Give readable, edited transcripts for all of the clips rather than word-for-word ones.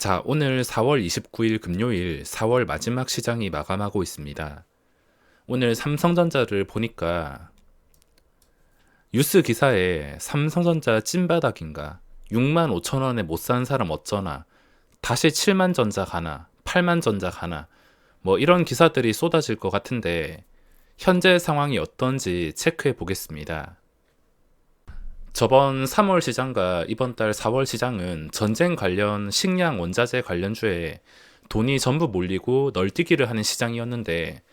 자, 오늘 4월 29일 금요일 4월 마지막 시장이 마감하고 있습니다. 오늘 삼성전자를 보니까 뉴스 기사에 삼성전자 찐바닥인가 6만 5천 원에 못 산 사람 어쩌나 다시 7만 전자 가나 8만 전자 가나 뭐 이런 기사들이 쏟아질 것 같은데 현재 상황이 어떤지 체크해 보겠습니다. 저번 3월 시장과 이번 달 4월 시장은 전쟁 관련 식량 원자재 관련주에 돈이 전부 몰리고 널뛰기를 하는 시장이었는데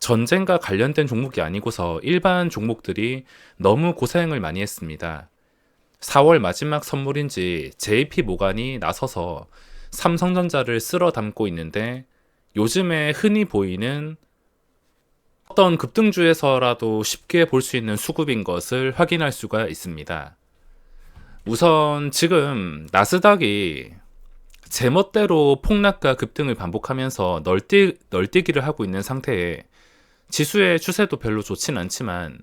전쟁과 관련된 종목이 아니고서 일반 종목들이 너무 고생을 많이 했습니다. 4월 마지막 선물인지 JP모간이 나서서 삼성전자를 쓸어 담고 있는데 요즘에 흔히 보이는 어떤 급등주에서라도 쉽게 볼 수 있는 수급인 것을 확인할 수가 있습니다. 우선 지금 나스닥이 제멋대로 폭락과 급등을 반복하면서 널뛰기를 하고 있는 상태에 지수의 추세도 별로 좋진 않지만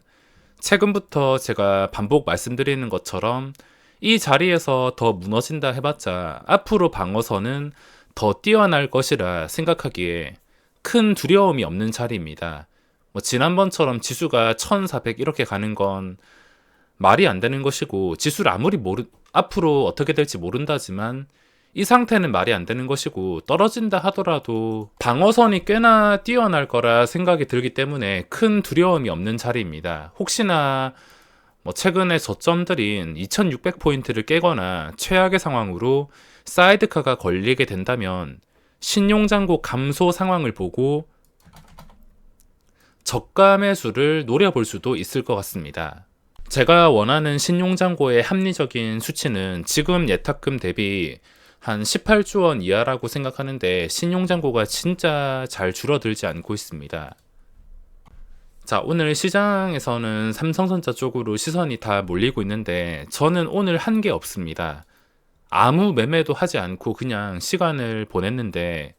최근부터 제가 반복 말씀드리는 것처럼 이 자리에서 더 무너진다 해봤자 앞으로 방어선은 더 뛰어날 것이라 생각하기에 큰 두려움이 없는 자리입니다. 지난번처럼 지수가 1400 이렇게 가는 건 말이 안 되는 것이고 지수를 아무리 앞으로 어떻게 될지 모른다지만 이 상태는 말이 안 되는 것이고 떨어진다 하더라도 방어선이 꽤나 뛰어날 거라 생각이 들기 때문에 큰 두려움이 없는 자리입니다. 혹시나 최근에 저점들인 2600포인트를 깨거나 최악의 상황으로 사이드카가 걸리게 된다면 신용잔고 감소 상황을 보고 저가 매수를 노려볼 수도 있을 것 같습니다. 제가 원하는 신용잔고의 합리적인 수치는 지금 예탁금 대비 한 18조 원 이하라고 생각하는데 신용잔고가 진짜 잘 줄어들지 않고 있습니다. 자, 오늘 시장에서는 삼성전자 쪽으로 시선이 다 몰리고 있는데 저는 오늘 한 게 없습니다. 아무 매매도 하지 않고 그냥 시간을 보냈는데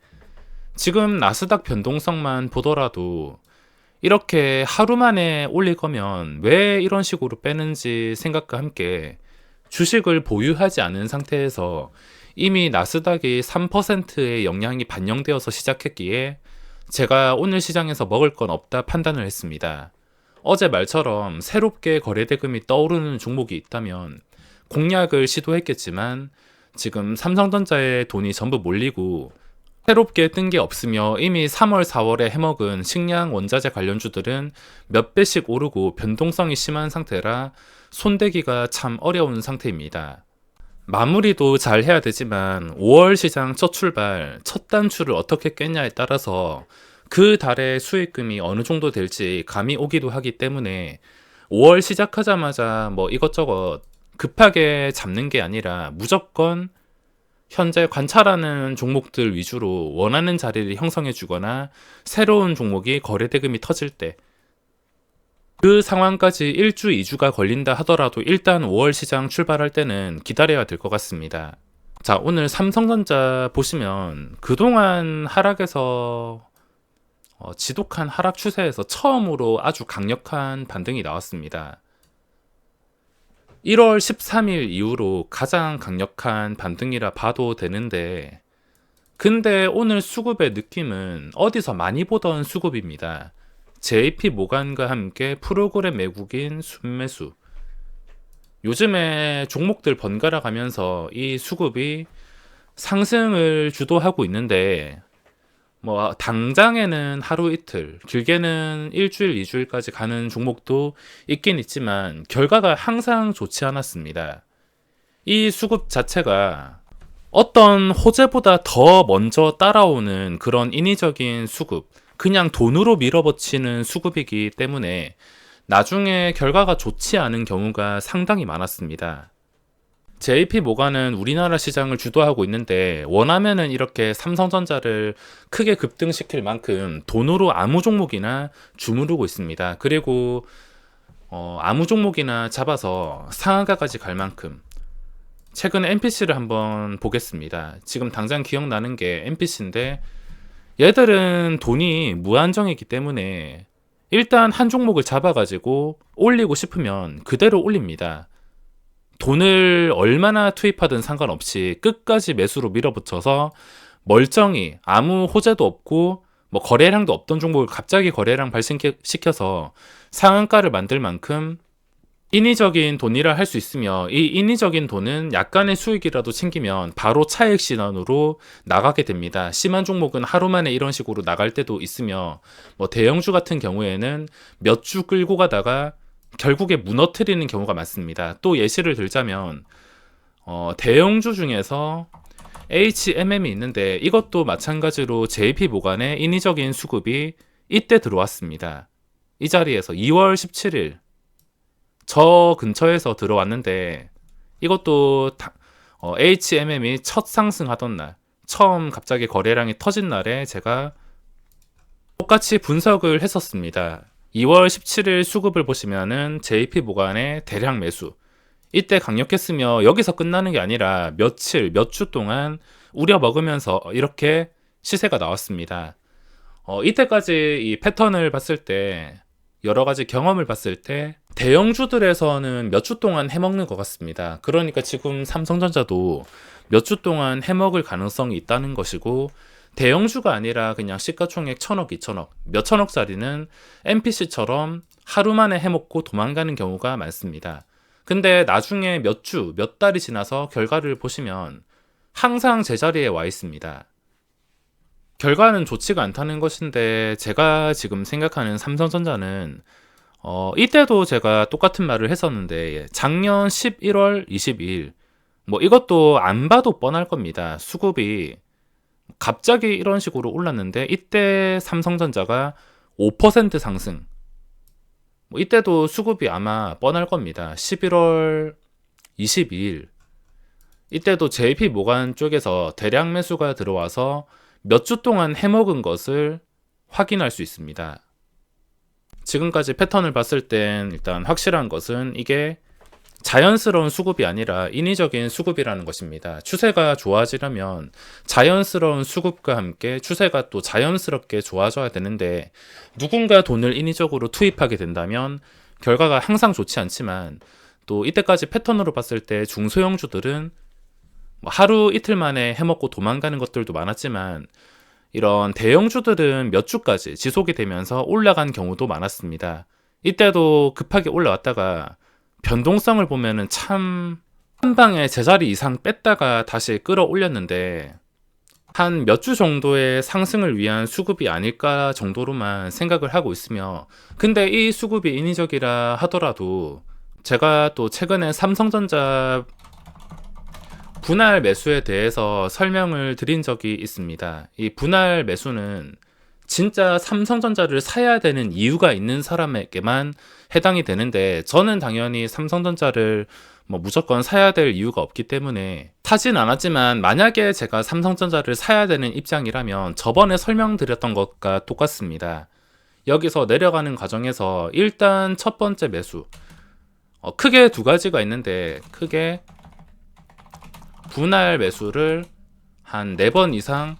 지금 나스닥 변동성만 보더라도 이렇게 하루 만에 올릴 거면 왜 이런 식으로 빼는지 생각과 함께 주식을 보유하지 않은 상태에서 이미 나스닥이 3%의 영향이 반영되어서 시작했기에 제가 오늘 시장에서 먹을 건 없다 판단을 했습니다. 어제 말처럼 새롭게 거래대금이 떠오르는 종목이 있다면 공략을 시도했겠지만 지금 삼성전자에 돈이 전부 몰리고 새롭게 뜬 게 없으며 이미 3월, 4월에 해먹은 식량 원자재 관련주들은 몇 배씩 오르고 변동성이 심한 상태라 손대기가 참 어려운 상태입니다. 마무리도 잘 해야 되지만 5월 시장 첫 출발, 첫 단추를 어떻게 꿰냐에 따라서 그 달의 수익금이 어느 정도 될지 감이 오기도 하기 때문에 5월 시작하자마자 이것저것 급하게 잡는 게 아니라 무조건 현재 관찰하는 종목들 위주로 원하는 자리를 형성해 주거나 새로운 종목이 거래대금이 터질 때 그 상황까지 1주, 2주가 걸린다 하더라도 일단 5월 시장 출발할 때는 기다려야 될 것 같습니다. 자, 오늘 삼성전자 보시면 그동안 하락에서 지독한 하락 추세에서 처음으로 아주 강력한 반등이 나왔습니다. 1월 13일 이후로 가장 강력한 반등이라 봐도 되는데 근데 오늘 수급의 느낌은 어디서 많이 보던 수급입니다. JP모간과 함께 프로그램 외국인 순매수. 요즘에 종목들 번갈아 가면서 이 수급이 상승을 주도하고 있는데 당장에는 하루 이틀, 길게는 일주일, 2주일까지 가는 종목도 있긴 있지만 결과가 항상 좋지 않았습니다. 이 수급 자체가 어떤 호재보다 더 먼저 따라오는 그런 인위적인 수급, 그냥 돈으로 밀어붙이는 수급이기 때문에 나중에 결과가 좋지 않은 경우가 상당히 많았습니다. JP모간은 우리나라 시장을 주도하고 있는데 원하면은 이렇게 삼성전자를 크게 급등시킬 만큼 돈으로 아무 종목이나 주무르고 있습니다. 그리고 아무 종목이나 잡아서 상한가까지 갈 만큼 최근에 MPC를 한번 보겠습니다. 지금 당장 기억나는 게 MPC인데 얘들은 돈이 무한정이기 때문에 일단 한 종목을 잡아가지고 올리고 싶으면 그대로 올립니다. 돈을 얼마나 투입하든 상관없이 끝까지 매수로 밀어붙여서 멀쩡히 아무 호재도 없고 뭐 거래량도 없던 종목을 갑자기 거래량 발생시켜서 상한가를 만들 만큼 인위적인 돈이라 할 수 있으며, 이 인위적인 돈은 약간의 수익이라도 챙기면 바로 차익 신환으로 나가게 됩니다. 심한 종목은 하루 만에 이런 식으로 나갈 때도 있으며, 뭐 대형주 같은 경우에는 몇 주 끌고 가다가 결국에 무너뜨리는 경우가 많습니다. 또 예시를 들자면 대형주 중에서 HMM이 있는데, 이것도 마찬가지로 JP모간의 인위적인 수급이 이때 들어왔습니다. 이 자리에서 2월 17일 저 근처에서 들어왔는데, 이것도 HMM이 첫 상승하던 날, 처음 갑자기 거래량이 터진 날에 제가 똑같이 분석을 했었습니다. 2월 17일 수급을 보시면은 JP모간의 대량 매수, 이때 강력했으며 여기서 끝나는 게 아니라 며칠, 몇 주 동안 우려먹으면서 이렇게 시세가 나왔습니다. 이때까지 이 패턴을 봤을 때, 여러 가지 경험을 봤을 때 대형주들에서는 몇 주 동안 해먹는 것 같습니다. 그러니까 지금 삼성전자도 몇 주 동안 해먹을 가능성이 있다는 것이고, 대형주가 아니라 그냥 시가총액 1000억, 2000억, 몇 천억짜리는 MPC처럼 하루 만에 해먹고 도망가는 경우가 많습니다. 근데 나중에 몇 주, 몇 달이 지나서 결과를 보시면 항상 제자리에 와 있습니다. 결과는 좋지가 않다는 것인데, 제가 지금 생각하는 삼성전자는 이때도 제가 똑같은 말을 했었는데, 작년 11월 22일 뭐 이것도 안 봐도 뻔할 겁니다. 수급이 갑자기 이런 식으로 올랐는데 이때 삼성전자가 5% 상승, 뭐 이때도 수급이 아마 뻔할 겁니다. 11월 22일 이때도 JP모간 쪽에서 대량 매수가 들어와서 몇 주 동안 해먹은 것을 확인할 수 있습니다. 지금까지 패턴을 봤을 땐 일단 확실한 것은 이게 자연스러운 수급이 아니라 인위적인 수급이라는 것입니다. 추세가 좋아지려면 자연스러운 수급과 함께 추세가 또 자연스럽게 좋아져야 되는데, 누군가 돈을 인위적으로 투입하게 된다면 결과가 항상 좋지 않지만, 또 이때까지 패턴으로 봤을 때 중소형주들은 하루 이틀 만에 해먹고 도망가는 것들도 많았지만, 이런 대형주들은 몇 주까지 지속이 되면서 올라간 경우도 많았습니다. 이때도 급하게 올라왔다가 변동성을 보면은 참 한 방에 제자리 이상 뺐다가 다시 끌어올렸는데, 한 몇 주 정도의 상승을 위한 수급이 아닐까 정도로만 생각을 하고 있으며, 근데 이 수급이 인위적이라 하더라도 제가 또 최근에 삼성전자 분할 매수에 대해서 설명을 드린 적이 있습니다. 이 분할 매수는 진짜 삼성전자를 사야 되는 이유가 있는 사람에게만 해당이 되는데, 저는 당연히 삼성전자를 무조건 사야 될 이유가 없기 때문에 사진 않았지만, 만약에 제가 삼성전자를 사야 되는 입장이라면 저번에 설명드렸던 것과 똑같습니다. 여기서 내려가는 과정에서 일단 첫 번째 매수, 크게 두 가지가 있는데, 크게 분할 매수를 한 4번 이상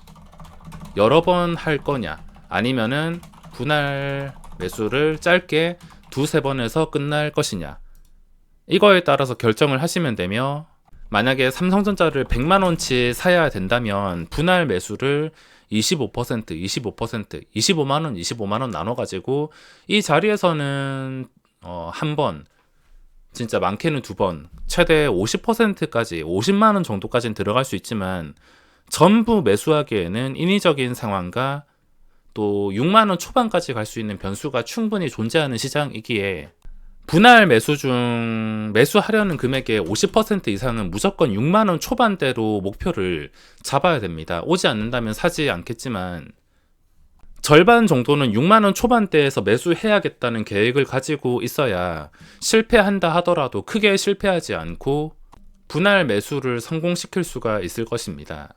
여러 번 할 거냐, 아니면은 분할 매수를 짧게 2-3번에서 끝날 것이냐, 이거에 따라서 결정을 하시면 되며, 만약에 삼성전자를 100만원치 사야 된다면 분할 매수를 25%, 25%, 25만원, 25만원 나눠가지고 이 자리에서는 한 번, 진짜 많게는 2번, 최대 50%까지 50만원 정도까지는 들어갈 수 있지만, 전부 매수하기에는 인위적인 상황과 또 6만원 초반까지 갈 수 있는 변수가 충분히 존재하는 시장이기에, 분할 매수 중 매수하려는 금액의 50% 이상은 무조건 6만원 초반대로 목표를 잡아야 됩니다. 오지 않는다면 사지 않겠지만, 절반 정도는 6만원 초반대에서 매수해야겠다는 계획을 가지고 있어야 실패한다 하더라도 크게 실패하지 않고 분할 매수를 성공시킬 수가 있을 것입니다.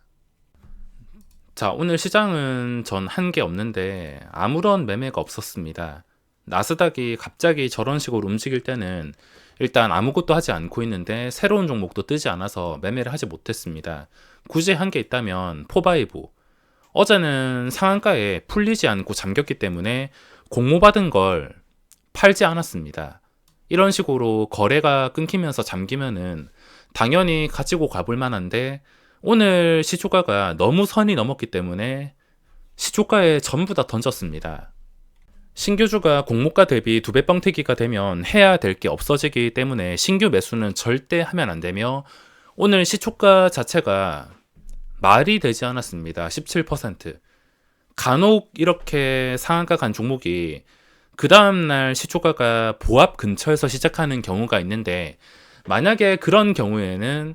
자, 오늘 시장은 전 한 게 없는데 아무런 매매가 없었습니다. 나스닥이 갑자기 저런 식으로 움직일 때는 일단 아무것도 하지 않고 있는데 새로운 종목도 뜨지 않아서 매매를 하지 못했습니다. 굳이 한 게 있다면 포바이보, 어제는 상한가에 풀리지 않고 잠겼기 때문에 공모받은 걸 팔지 않았습니다. 이런 식으로 거래가 끊기면서 잠기면은 당연히 가지고 가볼 만한데, 오늘 시초가가 너무 선이 넘었기 때문에 시초가에 전부 다 던졌습니다. 신규주가 공모가 대비 2배 뻥튀기가 되면 해야 될 게 없어지기 때문에 신규 매수는 절대 하면 안 되며, 오늘 시초가 자체가 말이 되지 않았습니다. 17%. 간혹 이렇게 상한가 간 종목이 그 다음날 시초가가 보합 근처에서 시작하는 경우가 있는데, 만약에 그런 경우에는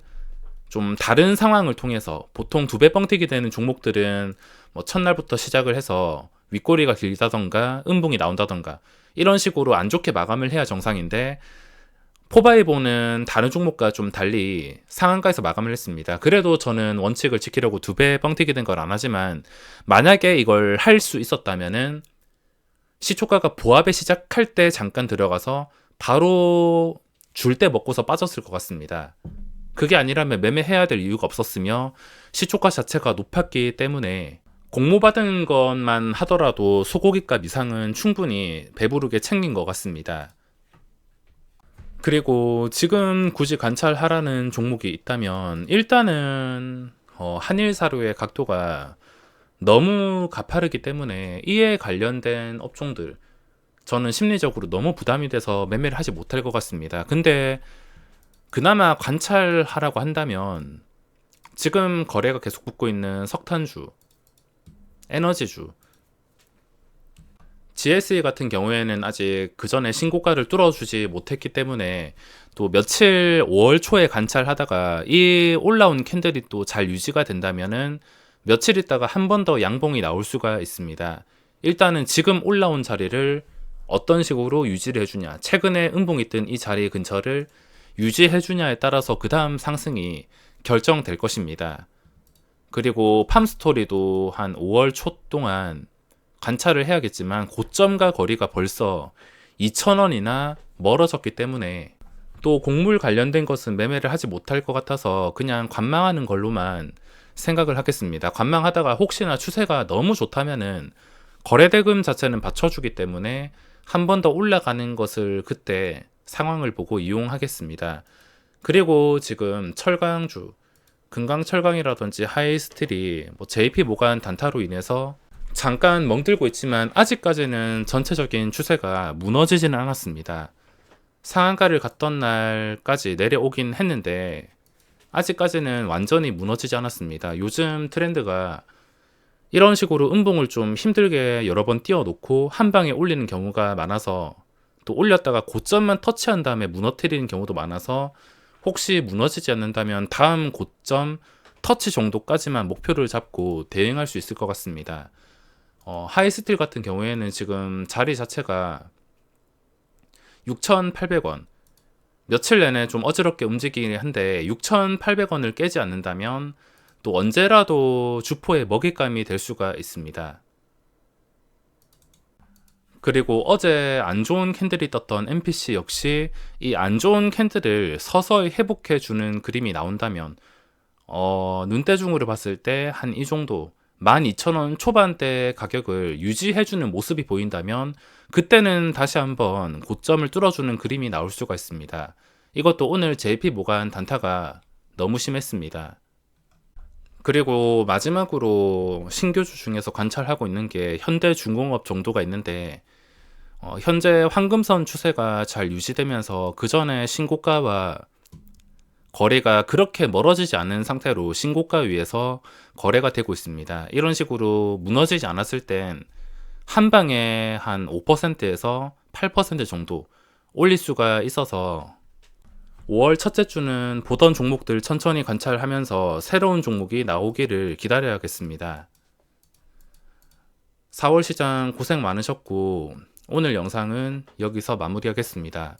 좀 다른 상황을 통해서, 보통 2배 뻥튀기 되는 종목들은 뭐 첫날부터 시작을 해서 윗꼬리가 길다던가 음봉이 나온다던가 이런 식으로 안 좋게 마감을 해야 정상인데, 포바이보는 다른 종목과 좀 달리 상한가에서 마감을 했습니다. 그래도 저는 원칙을 지키려고 2배 뻥튀기 된 걸 안 하지만, 만약에 이걸 할 수 있었다면은 시초가가 보합에 시작할 때 잠깐 들어가서 바로 줄 때 먹고서 빠졌을 것 같습니다. 그게 아니라면 매매해야 될 이유가 없었으며, 시초가 자체가 높았기 때문에 공모받은 것만 하더라도 소고기값 이상은 충분히 배부르게 챙긴 것 같습니다. 그리고 지금 굳이 관찰하라는 종목이 있다면, 일단은 한일사료의 각도가 너무 가파르기 때문에 이에 관련된 업종들, 저는 심리적으로 너무 부담이 돼서 매매를 하지 못할 것 같습니다. 근데 그나마 관찰하라고 한다면, 지금 거래가 계속 붙고 있는 석탄주, 에너지주, GSE 같은 경우에는 아직 그 전에 신고가를 뚫어주지 못했기 때문에, 또 며칠 5월 초에 관찰하다가 이 올라온 캔들이 또 잘 유지가 된다면은 며칠 있다가 한 번 더 양봉이 나올 수가 있습니다. 일단은 지금 올라온 자리를 어떤 식으로 유지를 해주냐, 최근에 음봉이 뜬 이 자리 근처를 유지해주냐에 따라서 그 다음 상승이 결정될 것입니다. 그리고 팜스토리도 한 5월 초 동안 관찰을 해야겠지만, 고점과 거리가 벌써 2,000원이나 멀어졌기 때문에 또 곡물 관련된 것은 매매를 하지 못할 것 같아서 그냥 관망하는 걸로만 생각을 하겠습니다. 관망하다가 혹시나 추세가 너무 좋다면은 거래대금 자체는 받쳐주기 때문에 한 번 더 올라가는 것을 그때 상황을 보고 이용하겠습니다. 그리고 지금 철강주, 금강철강이라든지 하이스틸이 JP 모간 단타로 인해서 잠깐 멍들고 있지만, 아직까지는 전체적인 추세가 무너지지는 않았습니다. 상한가를 갔던 날까지 내려오긴 했는데 아직까지는 완전히 무너지지 않았습니다. 요즘 트렌드가 이런 식으로 음봉을 좀 힘들게 여러 번 띄워놓고 한 방에 올리는 경우가 많아서, 또 올렸다가 고점만 터치한 다음에 무너뜨리는 경우도 많아서, 혹시 무너지지 않는다면 다음 고점 터치 정도까지만 목표를 잡고 대응할 수 있을 것 같습니다. 하이스틸 같은 경우에는 지금 자리 자체가 6,800원, 며칠 내내 좀 어지럽게 움직이긴 한데 6,800원을 깨지 않는다면 또 언제라도 주포의 먹잇감이 될 수가 있습니다. 그리고 어제 안 좋은 캔들이 떴던 MPC 역시 이 안 좋은 캔들을 서서히 회복해주는 그림이 나온다면, 눈대중으로 봤을 때 한 이 정도 12,000원 초반대 가격을 유지해주는 모습이 보인다면, 그때는 다시 한번 고점을 뚫어주는 그림이 나올 수가 있습니다. 이것도 오늘 JP 모간 단타가 너무 심했습니다. 그리고 마지막으로 신규주 중에서 관찰하고 있는 게 현대중공업 정도가 있는데, 현재 황금선 추세가 잘 유지되면서 그 전에 신고가와 거래가 그렇게 멀어지지 않은 상태로 신고가 위에서 거래가 되고 있습니다. 이런 식으로 무너지지 않았을 땐 한 방에 한 5%에서 8% 정도 올릴 수가 있어서, 5월 첫째 주는 보던 종목들 천천히 관찰하면서 새로운 종목이 나오기를 기다려야겠습니다. 4월 시장 고생 많으셨고, 오늘 영상은 여기서 마무리하겠습니다.